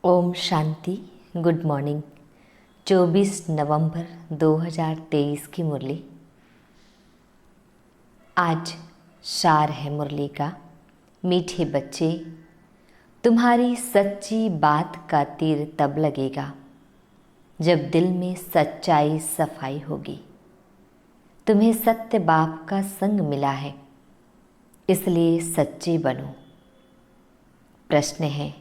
Om Shanti. Good morning. 24 नवंबर 2023 की मुरली। आज सार है मुरली का। मीठे बच्चे, तुम्हारी सच्ची बात का तीर तब लगेगा जब दिल में सच्चाई सफाई होगी। तुम्हें सत्य बाप का संग मिला है, इसलिए सच्चे बनो। प्रश्न है,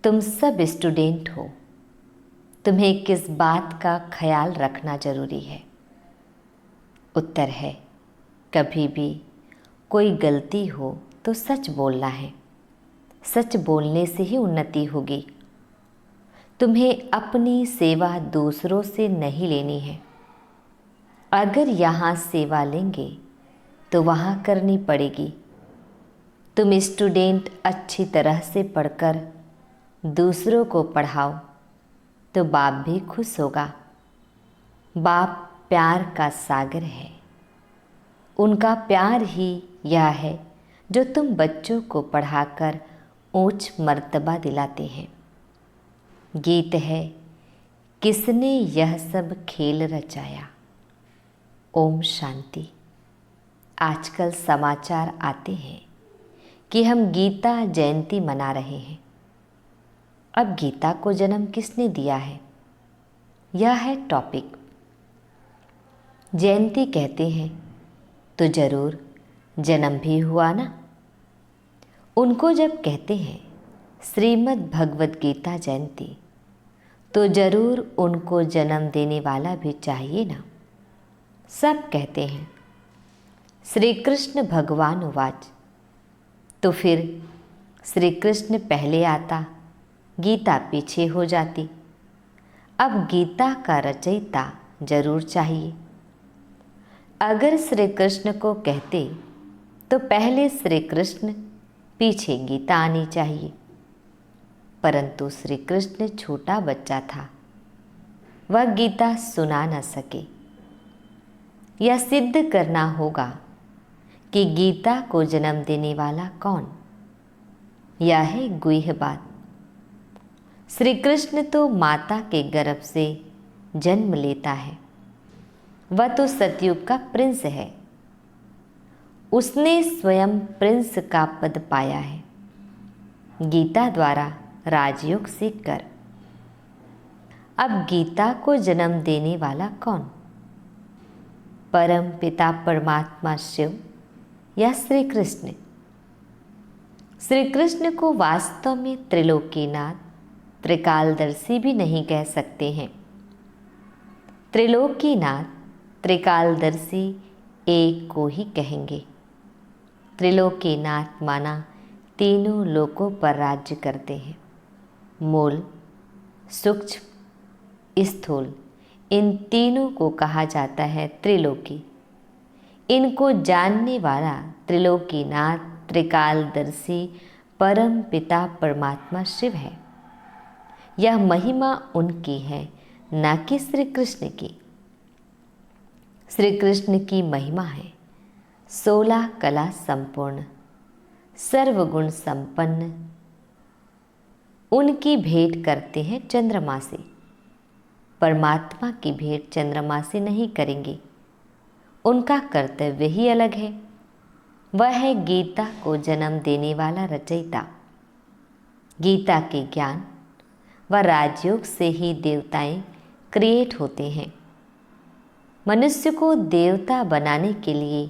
तुम सब स्टूडेंट हो, तुम्हें किस बात का ख्याल रखना जरूरी है? उत्तर है, कभी भी कोई गलती हो तो सच बोलना है। सच बोलने से ही उन्नति होगी। तुम्हें अपनी सेवा दूसरों से नहीं लेनी है। अगर यहाँ सेवा लेंगे तो वहाँ करनी पड़ेगी। तुम स्टूडेंट अच्छी तरह से पढ़कर दूसरों को पढ़ाओ तो बाप भी खुश होगा। बाप प्यार का सागर है। उनका प्यार ही यह है जो तुम बच्चों को पढ़ाकर ऊंच मर्तबा दिलाते हैं। गीत है, किसने यह सब खेल रचाया। ओम शांति। आजकल समाचार आते हैं कि हम गीता जयंती मना रहे हैं। अब गीता को जन्म किसने दिया है, यह है टॉपिक। जयंती कहते हैं तो जरूर जन्म भी हुआ ना। उनको जब कहते हैं श्रीमद् भगवद गीता जयंती तो जरूर उनको जन्म देने वाला भी चाहिए ना। सब कहते हैं श्री कृष्ण भगवान उवाच, तो फिर श्री कृष्ण पहले आता, गीता पीछे हो जाती। अब गीता का रचयिता जरूर चाहिए। अगर श्री कृष्ण को कहते तो पहले श्री कृष्ण, पीछे गीता आनी चाहिए। परंतु श्री कृष्ण छोटा बच्चा था, वह गीता सुना न सके। यह सिद्ध करना होगा कि गीता को जन्म देने वाला कौन। यह है गुह्य बात। श्री कृष्ण तो माता के गर्भ से जन्म लेता है। वह तो सतयुग का प्रिंस है। उसने स्वयं प्रिंस का पद पाया है गीता द्वारा राजयोग सीखकर। अब गीता को जन्म देने वाला कौन? परम पिता परमात्मा शिव या श्री कृष्ण? श्री कृष्ण को वास्तव में त्रिलोकीनाथ, त्रिकालदर्शी भी नहीं कह सकते हैं। त्रिलोकीनाथ, त्रिकालदर्शी एक को ही कहेंगे। त्रिलोकीनाथ माना तीनों लोकों पर राज्य करते हैं। मूल, सूक्ष्म, स्थूल, इन तीनों को कहा जाता है त्रिलोकी। इनको जानने वाला त्रिलोकीनाथ, त्रिकालदर्शी परम पिता परमात्मा शिव है। यह महिमा उनकी है, न कि श्री कृष्ण की। श्री कृष्ण की महिमा है 16 कला संपूर्ण, सर्वगुण संपन्न। उनकी भेंट करते हैं चंद्रमा से। परमात्मा की भेंट चंद्रमा से नहीं करेंगे। उनका कर्तव्य ही अलग है। वह है गीता को जन्म देने वाला रचयिता। गीता के ज्ञान व राजयोग से ही देवताएं क्रिएट होते हैं। मनुष्य को देवता बनाने के लिए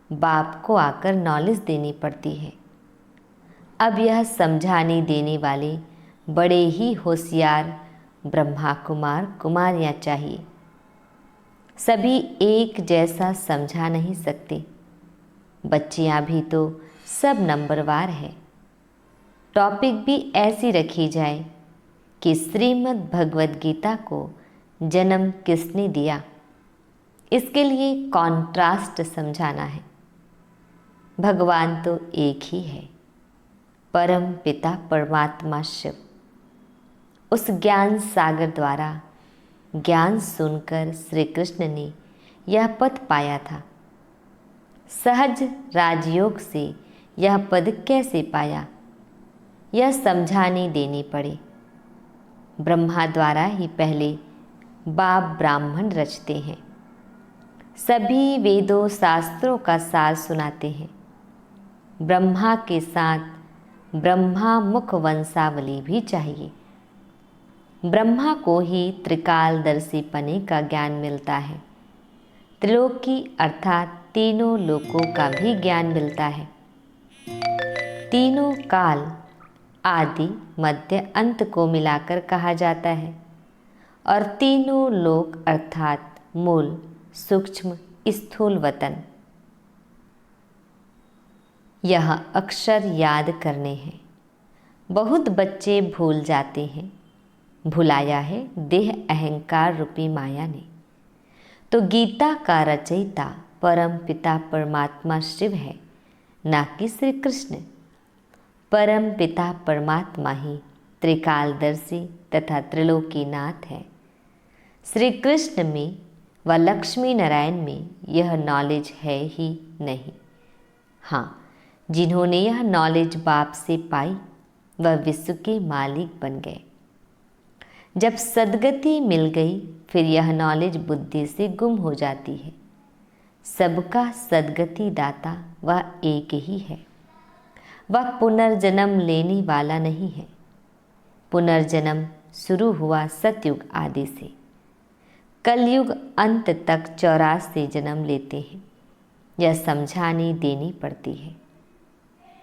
बाप को आकर नॉलेज देनी पड़ती है। अब यह समझाने देने वाले बड़े ही होशियार ब्रह्मा कुमार कुमारियाँ चाहिए। सभी एक जैसा समझा नहीं सकते। बच्चियाँ भी तो सब नंबरवार है। टॉपिक भी ऐसी रखी जाए कि श्रीमद् भगवद गीता को जन्म किसने दिया, इसके लिए कॉन्ट्रास्ट समझाना है। भगवान तो एक ही है, परम पिता परमात्मा शिव। उस ज्ञान सागर द्वारा ज्ञान सुनकर श्री कृष्ण ने यह पद पाया था। सहज राजयोग से यह पद कैसे पाया, यह समझाने देनी पड़े। ब्रह्मा द्वारा ही पहले बाप ब्राह्मण रचते हैं। सभी वेदों शास्त्रों का सार सुनाते हैं। ब्रह्मा के साथ ब्रह्मा मुख वंशावली भी चाहिए। ब्रह्मा को ही त्रिकालदर्शी पने का ज्ञान मिलता है। त्रिलोकी अर्थात तीनों लोकों का भी ज्ञान मिलता है। तीनों काल आदि मध्य अंत को मिलाकर कहा जाता है और तीनों लोक अर्थात मूल सूक्ष्म स्थूल वतन। यह अक्षर याद करने हैं। बहुत बच्चे भूल जाते हैं। भुलाया है देह अहंकार रूपी माया ने। तो गीता का रचयिता परम पिता परमात्मा शिव है, ना कि श्री कृष्ण। परम पिता परमात्मा ही त्रिकालदर्शी तथा त्रिलोकीनाथ है। श्री कृष्ण में व लक्ष्मी नारायण में यह नॉलेज है ही नहीं। हाँ, जिन्होंने यह नॉलेज बाप से पाई वह विश्व के मालिक बन गए। जब सद्गति मिल गई फिर यह नॉलेज बुद्धि से गुम हो जाती है। सबका सद्गति दाता वह एक ही है। वह पुनर्जन्म लेने वाला नहीं है। पुनर्जन्म शुरू हुआ सतयुग आदि से। कलयुग अंत तक 84 जन्म लेते हैं। यह समझानी देनी पड़ती है।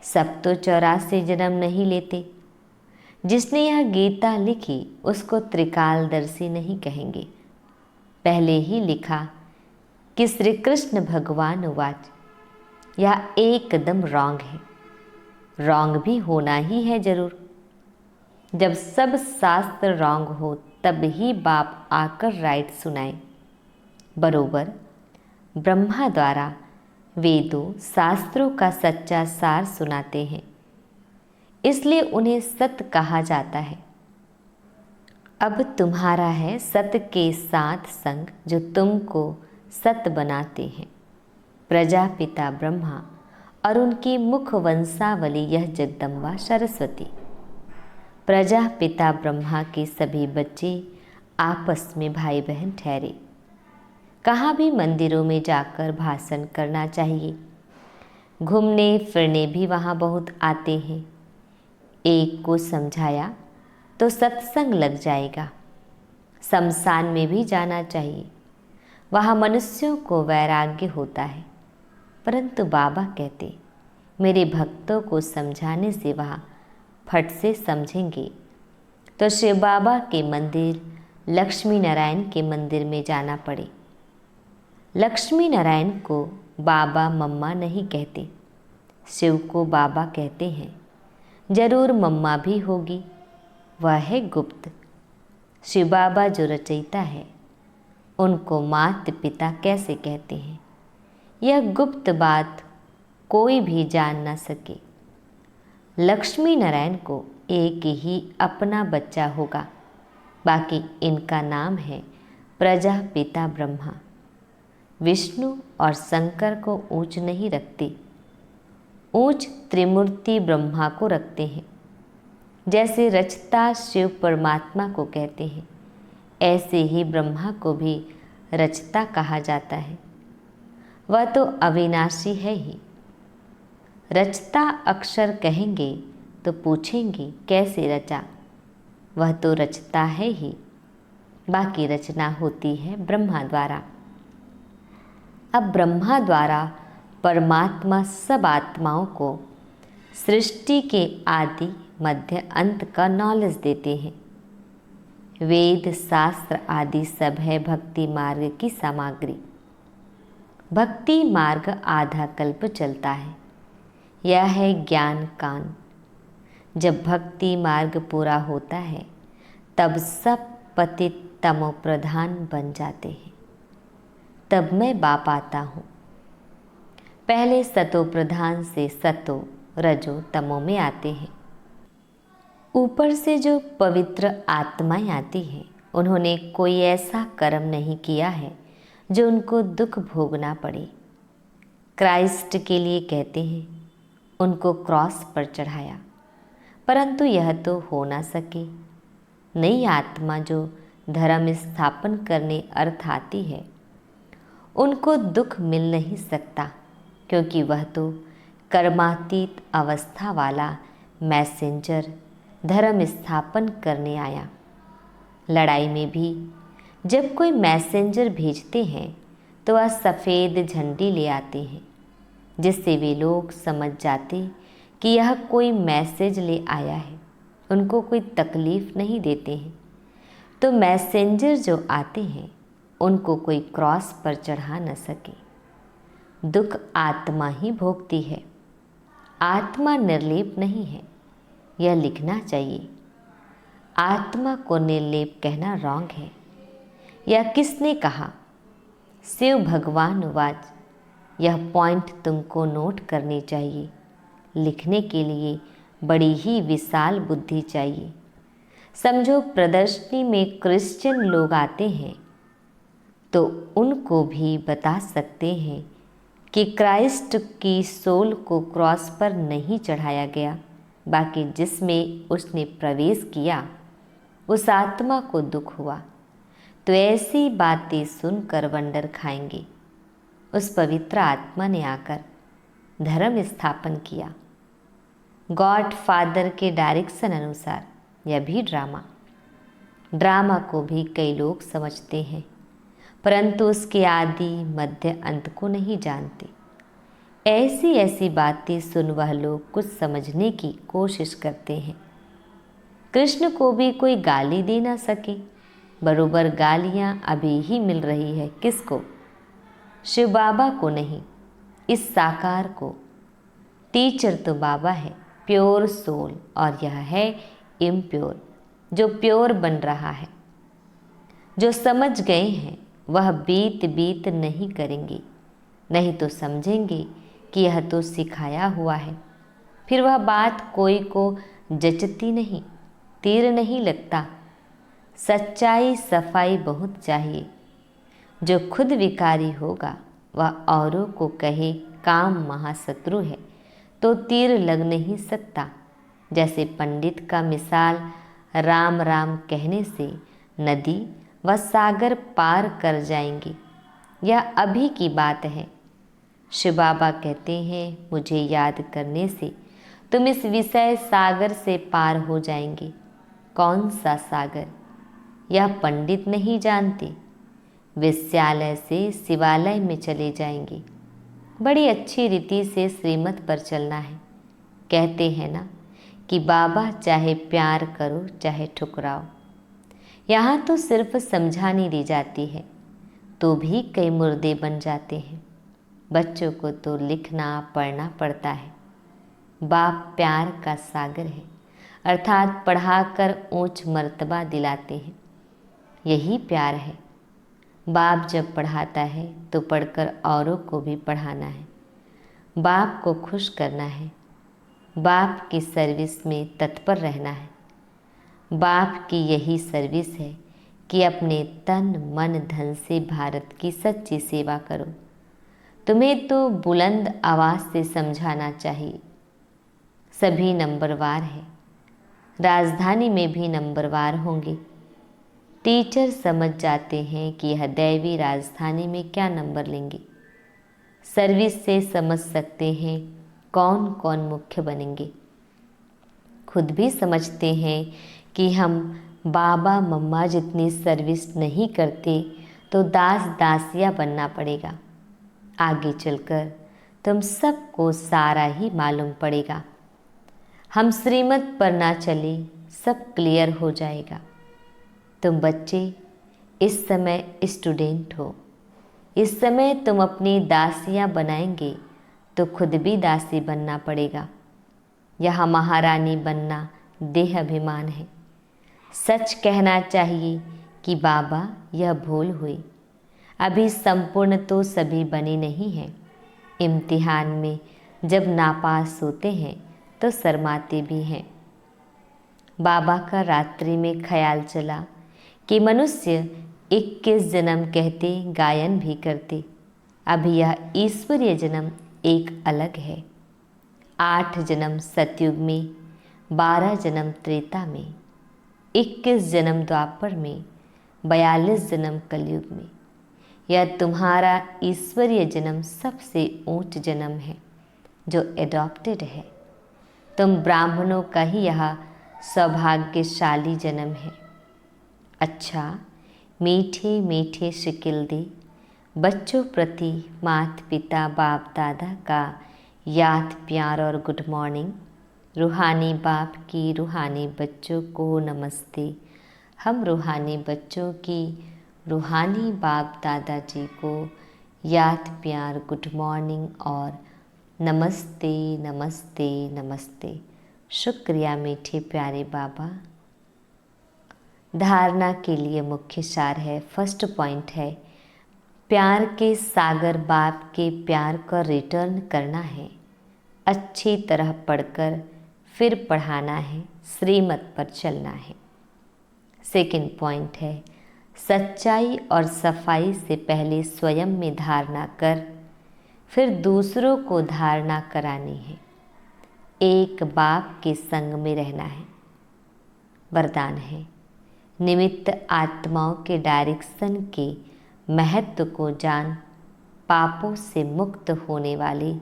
सब तो 84 जन्म नहीं लेते। जिसने यह गीता लिखी उसको त्रिकालदर्शी नहीं कहेंगे। पहले ही लिखा कि श्री कृष्ण भगवान उवाच। यह एकदम रॉन्ग है। रॉन्ग भी होना ही है जरूर। जब सब शास्त्र रॉन्ग हो तब ही बाप आकर राइट सुनाए। बरोबर ब्रह्मा द्वारा वेदों शास्त्रों का सच्चा सार सुनाते हैं, इसलिए उन्हें सत्य कहा जाता है। अब तुम्हारा है सत्य के साथ संग जो तुमको सत्य बनाते हैं। प्रजापिता ब्रह्मा और उनकी मुख वंशावली यह जगदम्बा सरस्वती। प्रजापिता ब्रह्मा के सभी बच्चे आपस में भाई बहन ठहरे। कहाँ भी मंदिरों में जाकर भाषण करना चाहिए। घूमने फिरने भी वहाँ बहुत आते हैं। एक को समझाया तो सत्संग लग जाएगा। शमशान में भी जाना चाहिए। वहाँ मनुष्यों को वैराग्य होता है। परंतु बाबा कहते मेरे भक्तों को समझाने से वहाँ फट से समझेंगे। तो शिव बाबा के मंदिर लक्ष्मी नारायण के मंदिर में जाना पड़े। लक्ष्मी नारायण को बाबा मम्मा नहीं कहते। शिव को बाबा कहते हैं। जरूर मम्मा भी होगी, वह है गुप्त। शिव बाबा जो रचयिता है उनको माता पिता कैसे कहते हैं, यह गुप्त बात कोई भी जान न सके। लक्ष्मी नारायण को एक ही अपना बच्चा होगा। बाकी इनका नाम है प्रजापिता ब्रह्मा। विष्णु और शंकर को ऊंच नहीं रखते। ऊंच त्रिमूर्ति ब्रह्मा को रखते हैं। जैसे रचता शिव परमात्मा को कहते हैं, ऐसे ही ब्रह्मा को भी रचता कहा जाता है। वह तो अविनाशी है ही। रचता अक्षर कहेंगे तो पूछेंगे कैसे रचा। वह तो रचता है ही। बाकी रचना होती है ब्रह्मा द्वारा। अब ब्रह्मा द्वारा परमात्मा सब आत्माओं को सृष्टि के आदि मध्य अंत का नॉलेज देते हैं। वेद शास्त्र आदि सब है भक्ति मार्ग की सामग्री। भक्ति मार्ग आधा कल्प चलता है। यह है ज्ञान कान। जब भक्ति मार्ग पूरा होता है तब सब पतित तमो प्रधान बन जाते हैं। तब मैं बाप आता हूँ। पहले सतो प्रधान से सतो रजो तमो में आते हैं। ऊपर से जो पवित्र आत्माएं आती हैं उन्होंने कोई ऐसा कर्म नहीं किया है जो उनको दुख भोगना पड़े। क्राइस्ट के लिए कहते हैं उनको क्रॉस पर चढ़ाया, परंतु यह तो हो ना सके। नई आत्मा जो धर्म स्थापन करने अर्थ आती है, उनको दुख मिल नहीं सकता, क्योंकि वह तो कर्मातीत अवस्था वाला मैसेंजर धर्म स्थापन करने आया। लड़ाई में भी जब कोई मैसेंजर भेजते हैं तो वह सफ़ेद झंडी ले आते हैं, जिससे वे लोग समझ जाते कि यह कोई मैसेज ले आया है, उनको कोई तकलीफ़ नहीं देते हैं। तो मैसेंजर जो आते हैं उनको कोई क्रॉस पर चढ़ा न सके। दुख आत्मा ही भोगती है, आत्मा निर्लेप नहीं है, यह लिखना चाहिए। आत्मा को निर्लेप कहना रॉन्ग है। यह किसने कहा? शिव भगवान वाच। यह पॉइंट तुमको नोट करनी चाहिए। लिखने के लिए बड़ी ही विशाल बुद्धि चाहिए। समझो, प्रदर्शनी में क्रिश्चियन लोग आते हैं तो उनको भी बता सकते हैं कि क्राइस्ट की सोल को क्रॉस पर नहीं चढ़ाया गया, बाकी जिसमें उसने प्रवेश किया उस आत्मा को दुख हुआ। तो ऐसी बातें सुनकर वंडर खाएंगे। उस पवित्र आत्मा ने आकर धर्म स्थापन किया। गॉड फादर के डायरेक्शन अनुसार यह भी ड्रामा को भी कई लोग समझते हैं, परंतु उसके आदि मध्य अंत को नहीं जानते। ऐसी ऐसी बातें सुन वह लोग कुछ समझने की कोशिश करते हैं। कृष्ण को भी कोई गाली दे ना सके। बरोबर गालियाँ अभी ही मिल रही है। किसको? शिव बाबा को नहीं, इस साकार को। टीचर तो बाबा है, प्योर सोल, और यह है इम्प्योर, जो प्योर बन रहा है। जो समझ गए हैं वह बीत बीत नहीं करेंगे, नहीं तो समझेंगे कि यह तो सिखाया हुआ है। फिर वह बात कोई को जचती नहीं, तीर नहीं लगता। सच्चाई सफाई बहुत चाहिए। जो खुद विकारी होगा वह औरों को कहे काम महाशत्रु है तो तीर लग नहीं सकता। जैसे पंडित का मिसाल राम राम कहने से नदी व सागर पार कर जाएंगे। यह अभी की बात है। शिव बाबा कहते हैं, मुझे याद करने से तुम इस विषय सागर से पार हो जाएंगे। कौन सा सागर? यह पंडित नहीं जानते। विद्यालय से शिवालय में चले जाएंगे। बड़ी अच्छी रीति से श्रीमत पर चलना है। कहते हैं ना कि बाबा चाहे प्यार करो चाहे ठुकराओ। यहाँ तो सिर्फ समझानी दी जाती है तो भी कई मुर्दे बन जाते हैं। बच्चों को तो लिखना पढ़ना पड़ता है। बाप प्यार का सागर है, अर्थात पढ़ाकर ऊंच मर्तबा दिलाते हैं। यही प्यार है। बाप जब पढ़ाता है तो पढ़कर औरों को भी पढ़ाना है। बाप को खुश करना है। बाप की सर्विस में तत्पर रहना है। बाप की यही सर्विस है कि अपने तन मन धन से भारत की सच्ची सेवा करो। तुम्हें तो बुलंद आवाज़ से समझाना चाहिए। सभी नंबरवार है, राजधानी में भी नंबरवार होंगे। टीचर समझ जाते हैं कि यह दैवी राजधानी में क्या नंबर लेंगे। सर्विस से समझ सकते हैं कौन कौन मुख्य बनेंगे। खुद भी समझते हैं कि हम बाबा मम्मा जितनी सर्विस नहीं करते तो दास दासिया बनना पड़ेगा। आगे चलकर तुम सबको सारा ही मालूम पड़ेगा। हम श्रीमत पर ना चले, सब क्लियर हो जाएगा। तुम बच्चे इस समय स्टूडेंट हो। इस समय तुम अपनी दासियाँ बनाएंगे तो खुद भी दासी बनना पड़ेगा। यहाँ महारानी बनना देह अभिमान है। सच कहना चाहिए कि बाबा यह भूल हुई। अभी संपूर्ण तो सभी बने नहीं हैं। इम्तिहान में जब नापास होते हैं तो शर्माते भी हैं। बाबा का रात्रि में ख्याल चला कि मनुष्य 21 जन्म कहते गायन भी करते। अभी यह ईश्वरीय जन्म एक अलग है। 8 जन्म सतयुग में, 12 जन्म त्रेता में। 21 जन्म द्वापर में, 42 जन्म कलयुग में। यह तुम्हारा ईश्वरीय जन्म सबसे ऊंच जन्म है जो एडॉप्टेड है। तुम ब्राह्मणों का ही यह सौभाग्यशाली जन्म है। अच्छा, मीठे मीठे शिकिल्दे बच्चों प्रति माता पिता बाप दादा का याद प्यार और गुड मॉर्निंग। रूहानी बाप की रूहानी बच्चों को नमस्ते। हम रूहानी बच्चों की रूहानी बाप दादाजी को याद प्यार गुड मॉर्निंग और नमस्ते नमस्ते नमस्ते। शुक्रिया मीठे प्यारे बाबा। धारणा के लिए मुख्य सार है, फर्स्ट पॉइंट है, प्यार के सागर बाप के प्यार का रिटर्न करना है। अच्छी तरह पढ़कर फिर पढ़ाना है, श्रीमत पर चलना है। सेकंड पॉइंट है, सच्चाई और सफाई से पहले स्वयं में धारणा कर फिर दूसरों को धारणा करानी है। एक बाप के संग में रहना है। वरदान है, निमित्त आत्माओं के डायरेक्शन के महत्व को जान पापों से मुक्त होने वाले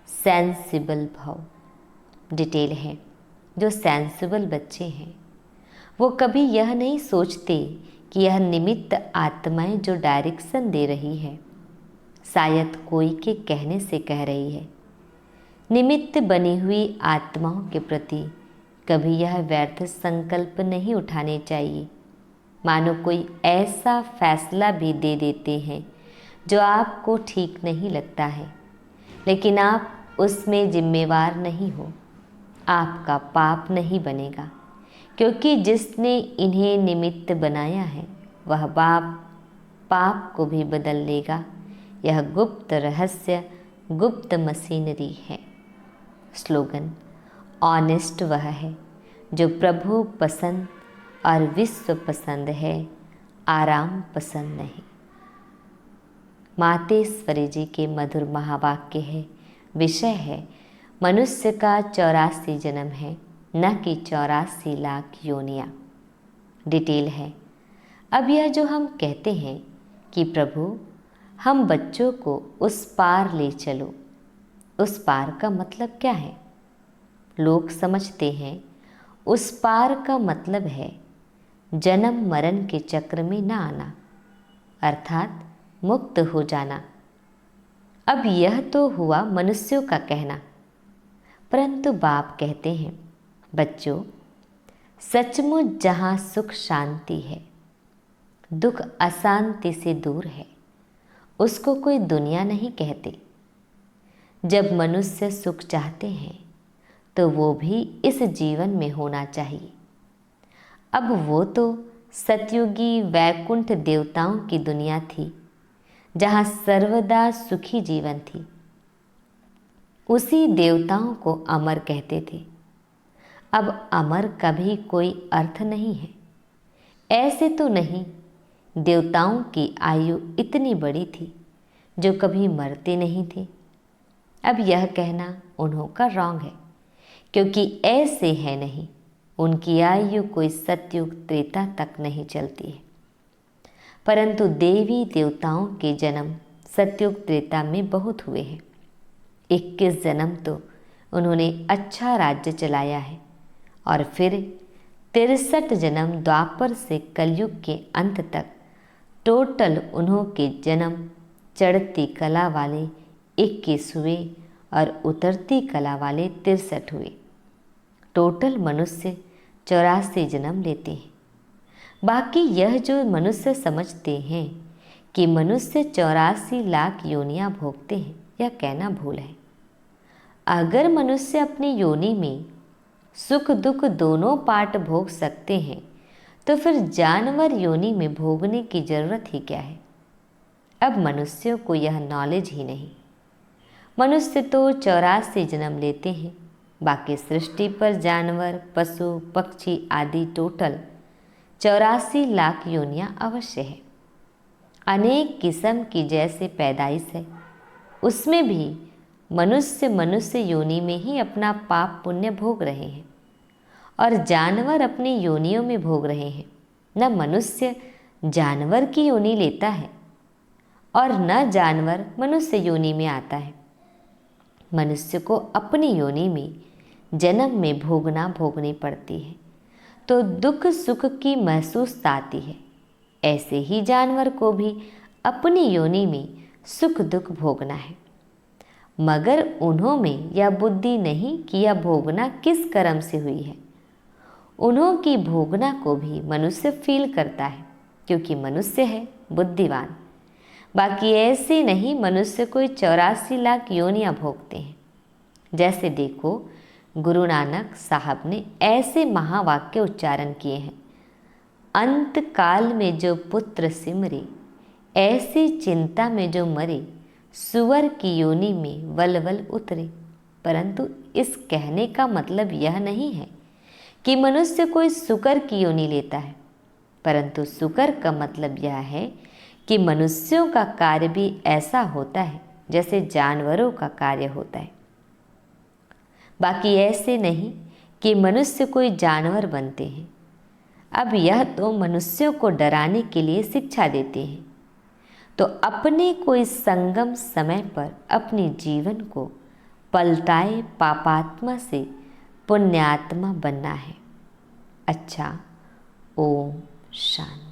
सेंसिबल भव। डिटेल है, जो सेंसिबल बच्चे हैं वो कभी यह नहीं सोचते कि यह निमित्त आत्माएं जो डायरेक्शन दे रही है शायद कोई के कहने से कह रही है। निमित्त बनी हुई आत्माओं के प्रति कभी यह व्यर्थ संकल्प नहीं उठाने चाहिए मानो कोई ऐसा फैसला भी दे देते हैं जो आपको ठीक नहीं लगता है, लेकिन आप उसमें जिम्मेवार नहीं हो। आपका पाप नहीं बनेगा, क्योंकि जिसने इन्हें निमित्त बनाया है वह बाप पाप को भी बदल लेगा। यह गुप्त रहस्य, गुप्त मशीनरी है। स्लोगन, ऑनेस्ट वह है जो प्रभु पसंद और विश्व पसंद है, आराम पसंद नहीं। मातेश्वरी जी के मधुर महावाक्य है। विषय है, मनुष्य का 84 जन्म है, न कि 84 लाख योनियाँ। डिटेल है, अब यह जो हम कहते हैं कि प्रभु हम बच्चों को उस पार ले चलो, उस पार का मतलब क्या है? लोग समझते हैं उस पार का मतलब है जन्म मरण के चक्र में न आना, अर्थात मुक्त हो जाना। अब यह तो हुआ मनुष्यों का कहना, परंतु बाप कहते हैं, बच्चों सचमुच जहाँ सुख शांति है, दुख अशांति से दूर है, उसको कोई दुनिया नहीं कहते। जब मनुष्य सुख चाहते हैं तो वो भी इस जीवन में होना चाहिए। अब वो तो सतयुगी वैकुंठ देवताओं की दुनिया थी जहाँ सर्वदा सुखी जीवन थी। उसी देवताओं को अमर कहते थे। अब अमर का भी कोई अर्थ नहीं है। ऐसे तो नहीं, देवताओं की आयु इतनी बड़ी थी जो कभी मरते नहीं थे। अब यह कहना उन्हों का रॉन्ग है, क्योंकि ऐसे है नहीं। उनकी आयु कोई सतयुग त्रेता तक नहीं चलती है, परंतु देवी देवताओं के जन्म सतयुग त्रेता में बहुत हुए हैं। 21 जन्म तो उन्होंने अच्छा राज्य चलाया है, और फिर 63 जन्म द्वापर से कलयुग के अंत तक टोटल उन्हों के जन्म चढ़ती कला वाले 21 हुए और उतरती कला वाले 63 हुए। टोटल मनुष्य 84 जन्म लेते हैं। बाकी यह जो मनुष्य समझते हैं कि मनुष्य 84 लाख योनियां भोगते हैं, यह कहना भूल है। अगर मनुष्य अपनी योनि में सुख दुख दोनों पार्ट भोग सकते हैं तो फिर जानवर योनि में भोगने की जरूरत ही क्या है? अब मनुष्यों को यह नॉलेज ही नहीं। मनुष्य तो 84 जन्म लेते हैं, बाकी सृष्टि पर जानवर पशु पक्षी आदि टोटल 84 लाख योनियां अवश्य है। अनेक किस्म की जैसे पैदाइश है, उसमें भी मनुष्य योनि में ही अपना पाप पुण्य भोग रहे हैं। और जानवर अपनी योनियों में भोग रहे हैं। न मनुष्य जानवर की योनि लेता है और न जानवर मनुष्य योनि में आता है। मनुष्य को अपनी योनि में जन्म में भोगनी पड़ती है तो दुख सुख की महसूस आती है। ऐसे ही जानवर को भी अपनी योनि में सुख दुख भोगना है, मगर उन्हों में यह बुद्धि नहीं कि यह भोगना किस कर्म से हुई है। उन्हों की भोगना को भी मनुष्य फील करता है क्योंकि मनुष्य है बुद्धिवान। बाकी ऐसे नहीं, मनुष्य कोई 84 लाख योनियाँ भोगते हैं। जैसे देखो, गुरु नानक साहब ने ऐसे महावाक्य उच्चारण किए हैं, अंत काल में जो पुत्र सिमरे, ऐसी चिंता में जो मरे, सुअर की योनि में वल वल उतरे। परंतु इस कहने का मतलब यह नहीं है कि मनुष्य कोई सुकर की योनि लेता है, परंतु सुकर का मतलब यह है कि मनुष्यों का कार्य भी ऐसा होता है जैसे जानवरों का कार्य होता है। बाकी ऐसे नहीं कि मनुष्य कोई जानवर बनते हैं। अब यह तो मनुष्यों को डराने के लिए शिक्षा देते हैं, तो अपने कोई संगम समय पर अपने जीवन को पलटाए पापात्मा से पुण्यात्मा बनना है। अच्छा, ओम शांति।